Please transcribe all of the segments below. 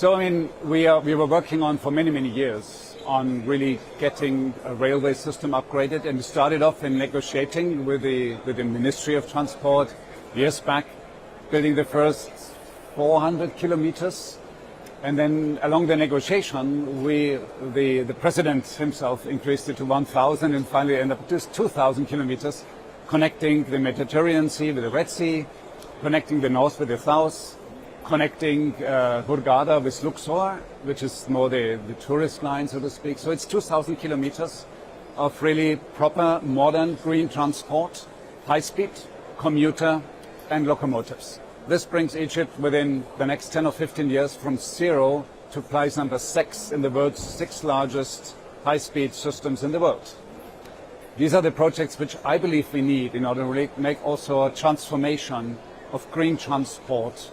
So, I mean, we were working on for many years on really getting a railway system upgraded, and we started off in negotiating with the Ministry of Transport years back, building the first 400 kilometers. And then along the negotiation, the president himself increased it to 1,000 and finally ended up with 2,000 kilometers, connecting the Mediterranean Sea with the Red Sea, connecting the north with the south, connecting Hurghada with Luxor, which is more the tourist line, so to speak. So it's 2,000 kilometers of really proper, modern, green transport, high-speed, commuter, and locomotives. This brings Egypt within the next 10 or 15 years from 0 to place number 6 in the world's 6 largest high-speed systems in the world. These are the projects which I believe we need in order to really make also a transformation of green transport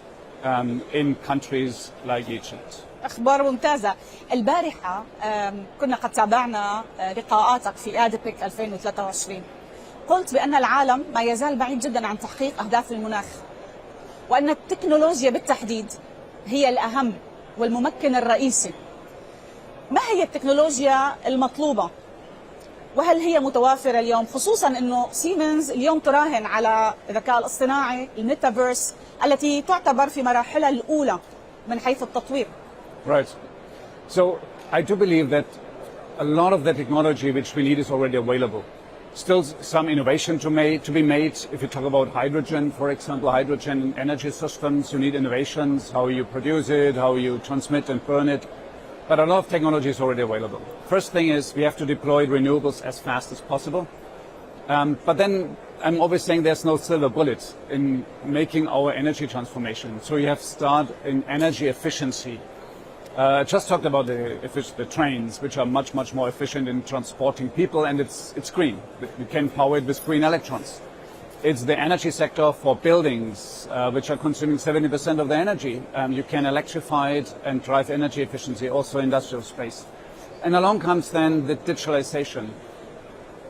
in countries like Egypt. أخبار ممتازة. البارحة كنا قد تابعنا لقاءاتك في آدبك 2023. قلت بأن العالم ما يزال بعيد جدا عن تحقيق أهداف المناخ، وأن التكنولوجيا بالتحديد هي الأهم والممكن الرئيسي. ما هي التكنولوجيا المطلوبة؟ وهل هي متوافرة اليوم؟ خصوصا أنه سيمنس اليوم تراهن على الذكاء الاصطناعي، الميتافيرس، التي تعتبر في مراحلها الأولى من حيث التطوير. Right. So I do believe that a lot of the technology which we need is already available. Still some innovation to be made. If you talk about hydrogen, for example, hydrogen energy systems, you need innovations, how you produce it, how you transmit and burn it. But a lot of technology is already available. First thing is we have to deploy renewables as fast as possible. But then I'm always saying there's no silver bullet in making our energy transformation. So you have to start in energy efficiency. I just talked about the trains, which are much more efficient in transporting people, and it's green. You can power it with green electrons. It's the energy sector for buildings, which are consuming 70% of the energy. You can electrify it and drive energy efficiency, also industrial space. And along comes then the digitalization.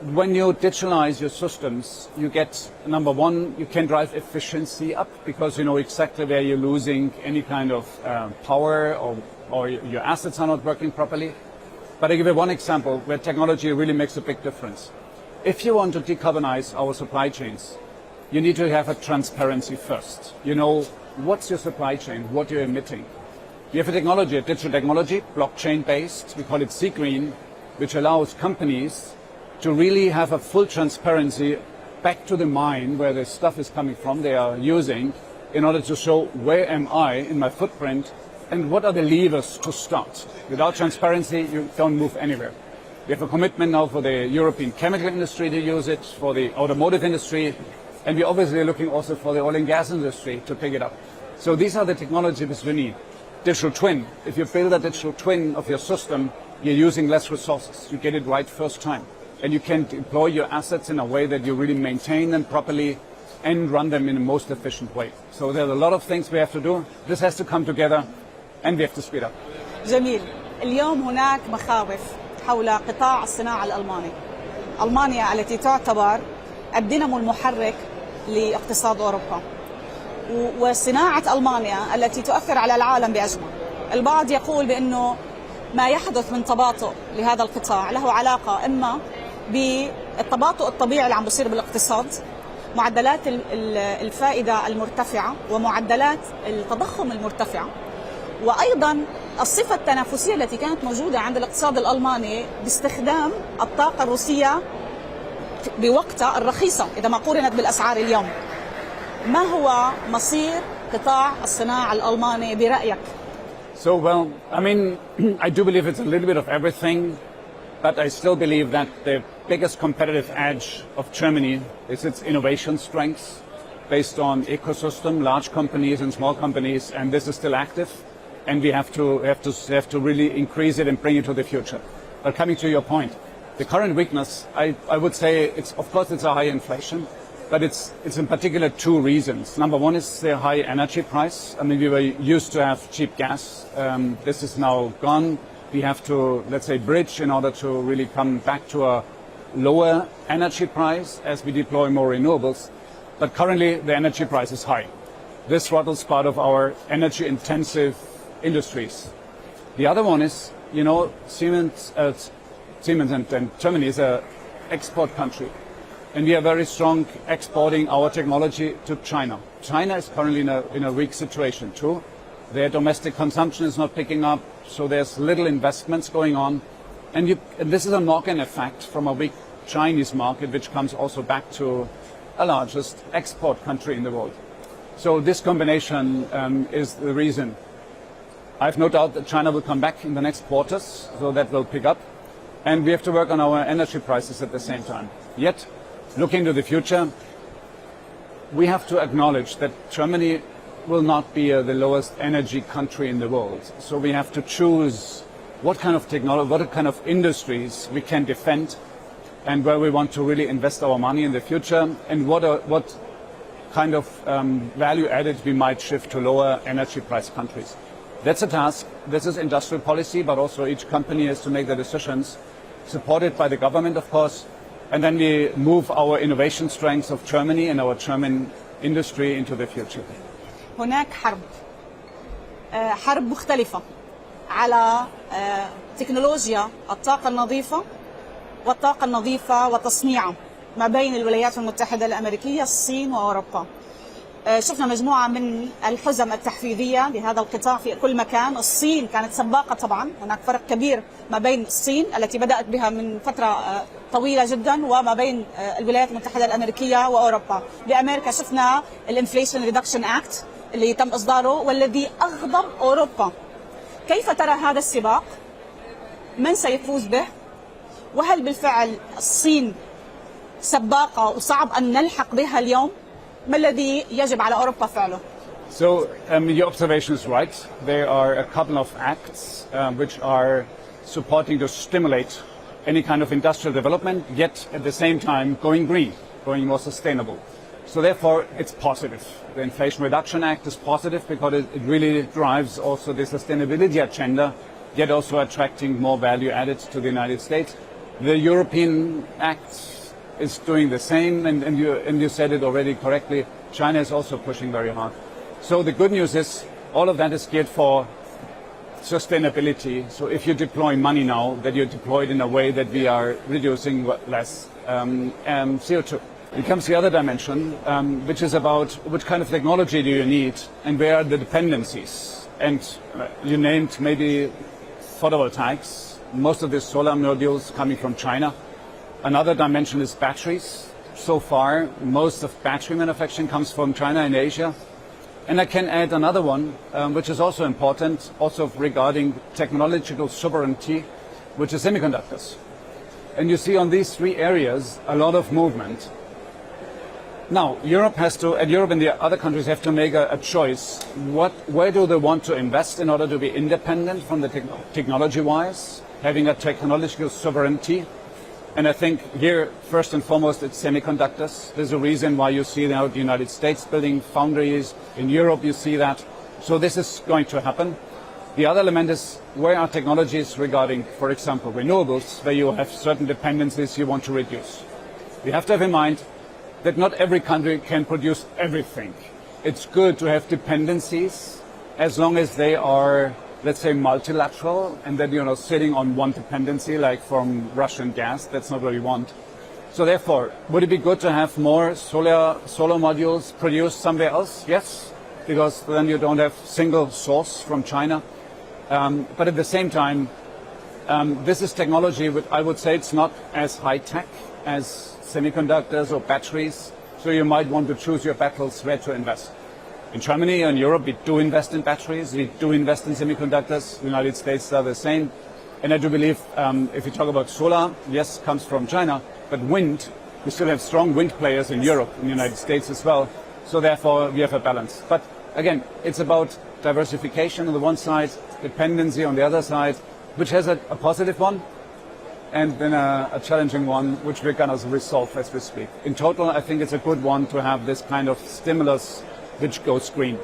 When you digitalize your systems, you get, number one, you can drive efficiency up because you know exactly where you're losing any kind of power or your assets are not working properly. But I give you one example where technology really makes a big difference. If you want to decarbonize our supply chains, you need to have a transparency first. You know, what's your supply chain, what you're emitting. You have a technology, a digital technology, blockchain-based, we call it C-Green, which allows companies to really have a full transparency back to the mine where the stuff is coming from they are using in order to show where am I in my footprint and what are the levers to start. Without transparency, you don't move anywhere. We have a commitment now for the European chemical industry to use it, for the automotive industry, and we're obviously looking also for the oil and gas industry to pick it up. So these are the technologies we need. Digital twin. If you build a digital twin of your system, you're using less resources. You get it right first time. And you can deploy your assets in a way that you really maintain them properly and run them in the most efficient way. So there are a lot of things we have to do. This has to come together and we have to speed up. جميل. اليوم هناك مخاوف حول قطاع الصناعة الألماني. ألمانيا التي تعتبر الدينامو المحرك لاقتصاد أوروبا. وصناعة ألمانيا التي تؤثر على العالم بأجمع. البعض يقول بأنه ما يحدث من تباطؤ لهذا القطاع له علاقة إما بالتباطؤ الطبيعي اللي عم بيصير بالاقتصاد، معدلات الفائدة المرتفعة ومعدلات التضخم المرتفعة، وأيضا الصفة التنافسية التي كانت موجودة عند الاقتصاد الألماني باستخدام الطاقة الروسية بوقتها الرخيصة إذا ما قورنت بالأسعار اليوم. ما هو مصير قطاع الصناعة الألماني برأيك؟ So, well, I mean, I do believe it's a little bit of everything, but I still believe that the biggest competitive edge of Germany is its innovation strengths based on ecosystem, large companies and small companies, and this is still active, and we have to really increase it and bring it to the future. But coming to your point, the current weakness, I would say, of course it's a high inflation, but it's in particular two reasons. Number one is the high energy price. I mean, we were used to have cheap gas. This is now gone. We have to, let's say, bridge in order to really come back to a lower energy price as we deploy more renewables. But currently, the energy price is high. This throttles part of our energy-intensive industries. The other one is, you know, Siemens and Germany is an export country. And we are very strong exporting our technology to China. China is currently in a weak situation too. Their domestic consumption is not picking up, so there's little investments going on. And this is a knock-on effect from a weak Chinese market, which comes also back to a largest export country in the world. So this combination is the reason. I have no doubt that China will come back in the next quarters, so that will pick up. And we have to work on our energy prices at the same time. Yet, looking to the future, we have to acknowledge that Germany will not be the lowest energy country in the world. So we have to choose what kind of technology, what kind of industries we can defend, and where we want to really invest our money in the future, and what kind of value added we might shift to lower energy price countries. That's a task. This is industrial policy, but also each company has to make the decisions, supported by the government, of course. And then we move our innovation strengths of Germany and our German industry into the future. هناك حرب مختلفة على تكنولوجيا الطاقة النظيفة والطاقة النظيفة وتصنيعها ما بين الولايات المتحدة الأمريكية، الصين وأوروبا. شفنا مجموعة من الحزم التحفيزية لهذا القطاع في كل مكان. الصين كانت سباقة طبعا، هناك فرق كبير ما بين الصين التي بدأت بها من فترة طويلة جدا وما بين الولايات المتحدة الأمريكية وأوروبا. بأمريكا شفنا الانفليشن ريدكشن اكت اللي تم إصداره والذي أغضب أوروبا. كيف ترى هذا السباق؟ من سيفوز به؟ وهل بالفعل الصين سباقة وصعب أن نلحق بها اليوم؟ ما الذي يجب على أوروبا فعله؟ So your observation is right. There are a couple of acts which are supporting to stimulate any kind of industrial development, yet at the same time going green, going more sustainable. So therefore it's positive. The Inflation Reduction Act is positive because it really drives also the sustainability agenda, yet also attracting more value added to the United States. The European Act is doing the same, and you said it already correctly. China is also pushing very hard. So the good news is all of that is geared for sustainability. So if you deploy money now, that you deploy it in a way that we are reducing less CO2. It comes the other dimension, which is about which kind of technology do you need and where are the dependencies. And you named maybe photovoltaics, most of the solar modules coming from China. Another dimension is batteries. So far, most of battery manufacturing comes from China and Asia. And I can add another one, which is also important, also regarding technological sovereignty, which is semiconductors. And you see on these three areas a lot of movement. Now, Europe and the other countries have to make a choice. Where do they want to invest in order to be independent from the technology-wise, having a technological sovereignty? And I think here, first and foremost, it's semiconductors. There's a reason why you see now the United States building foundries. In Europe, you see that. So this is going to happen. The other element is where are technologies regarding, for example, renewables, where you have certain dependencies you want to reduce. We have to have in mind that not every country can produce everything. It's good to have dependencies as long as they are, let's say, multilateral, and that you're not sitting on one dependency like from Russian gas. That's not what we want. So therefore, would it be good to have more solar modules produced somewhere else? Yes, because then you don't have single source from China. But at the same time, this is technology which I would say it's not as high tech as semiconductors or batteries. So you might want to choose your battles where to invest. In Germany and Europe, we do invest in batteries, we do invest in semiconductors. The United States are the same. And I do believe if you talk about solar, yes, comes from China, but wind, we still have strong wind players in Europe, in the United States as well. So therefore, we have a balance. But again, it's about diversification on the one side, dependency on the other side, which has a positive one, and then a challenging one, which we're going to resolve as we speak. In total, I think it's a good one to have this kind of stimulus which goes green.